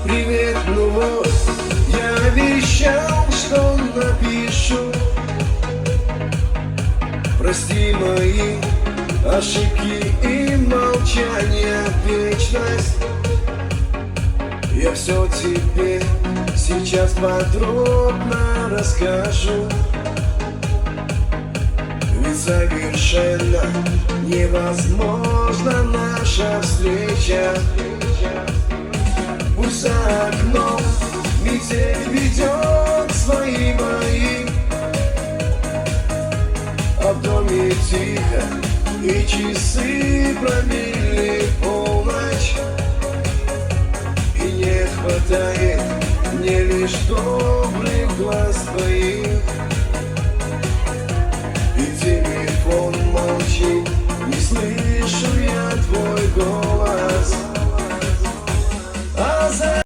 Привет, ну вот, я обещал, что напишу. Прости мои ошибки и молчание, вечность. Я все тебе сейчас подробно расскажу. Ведь совершенно невозможна наша встреча. Пусть за окном метель ведет свои бои, а в доме тихо, и часы пробили полночь. И не хватает мне лишь добрых глаз твоих. И телефон молчит, не слышу я твой голос.